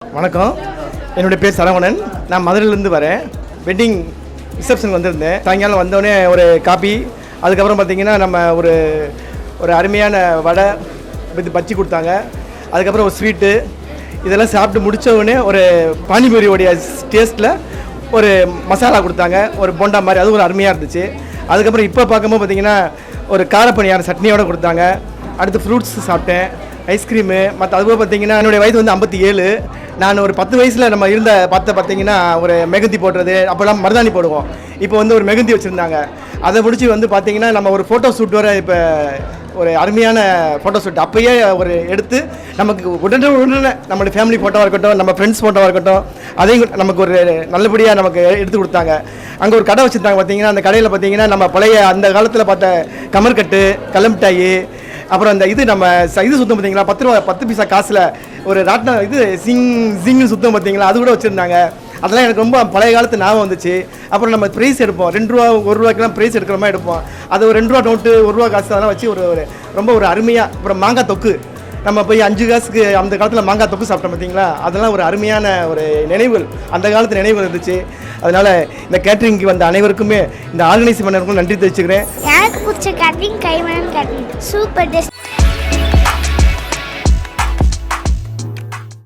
வணக்கம், என்னுடைய பேர் சரவணன். நான் மதுரையிலேருந்து வரேன். வெட்டிங் ரிசப்ஷன் வந்திருந்தேன். சாயங்காலம் வந்தோடனே ஒரு காபி, அதுக்கப்புறம் பார்த்திங்கன்னா நம்ம ஒரு ஒரு அருமையான வடை இது பஜ்ஜி கொடுத்தாங்க. அதுக்கப்புறம் ஒரு ஸ்வீட்டு, இதெல்லாம் சாப்பிட்டு முடித்தவுடனே ஒரு பானிபூரியோடைய டேஸ்ட்டில் ஒரு மசாலா கொடுத்தாங்க, ஒரு போண்டா மாதிரி. அது ஒரு அருமையாக இருந்துச்சு. அதுக்கப்புறம் இப்போ பார்க்கும்போது பார்த்திங்கன்னா ஒரு காரப்பணியார சட்னியோடு கொடுத்தாங்க. அடுத்து ஃப்ரூட்ஸ் சாப்பிட்டேன், ஐஸ்கிரீமு. மற்ற அதுபோல் பார்த்திங்கன்னா என்னுடைய வயது வந்து 57. நான் ஒரு 10 வயசில் நம்ம இருந்த பார்த்திங்கன்னா ஒரு மெகந்தி போடுறது, அப்போல்லாம் மருதாணி போடுவோம். இப்போ வந்து ஒரு மெகந்தி வச்சுருந்தாங்க. அதை முடிச்சு வந்து பார்த்திங்கன்னா நம்ம ஒரு ஃபோட்டோ ஷூட் வர இப்போ ஒரு அருமையான ஃபோட்டோ ஷூட் அப்போயே ஒரு எடுத்து நமக்கு உடனே நம்மளுடைய ஃபேமிலி ஃபோட்டோவாக இருக்கட்டும், நம்ம ஃப்ரெண்ட்ஸ் ஃபோட்டோவாக இருக்கட்டும், அதையும் நமக்கு ஒரு நல்லபடியாக நமக்கு எடுத்து கொடுத்தாங்க. அங்கே ஒரு கடை வச்சுருந்தாங்க பார்த்திங்கன்னா. அந்த கடையில் பார்த்திங்கன்னா நம்ம பழைய அந்த காலத்தில் பார்த்த கமர்கட்டு, கல்லமிட்டாயி, அப்புறம் அந்த இது நம்ம இது சுத்தம் பார்த்தீங்களா, 10 ரூபா 10 பைசா காசில் ஒரு ராட்டினம் இது ஜிங்னு சுத்தம் பார்த்தீங்களா, அது கூட வச்சுருந்தாங்க. அதெல்லாம் எனக்கு ரொம்ப பழைய காலத்து ஞாபகம் வந்துச்சு. அப்புறம் நம்ம ப்ரைஸ் எடுப்போம், 2 ரூபா 1 ரூபாய்க்கெல்லாம் ப்ரைஸ் எடுக்கிற மாதிரி எடுப்போம். அது ஒரு 2 ரூபா நோட்டு, 1 ரூபா காசு அதெல்லாம் வச்சு ஒரு ரொம்ப ஒரு அருமையாக. அப்புறம் மாங்காய் தொக்கு, நம்ம போய் 5 காசுக்கு அந்த காலத்தில் மாங்காய் தொக்கு சாப்பிட்டோம் பார்த்தீங்களா, அதெல்லாம் ஒரு அருமையான ஒரு நினைவுகள், அந்த காலத்து நினைவுகள் இருந்துச்சு. அதனால் இந்த கேட்ரிங்க்கு வந்த அனைவருக்குமே, இந்த ஆர்கனைஸ் பண்ணவருக்கும் நன்றி தெரிவிச்சுக்கிறேன். எனக்கு பிடிச்ச கேட்ரிங் கைமணன் கேட்ரிங். Super taste.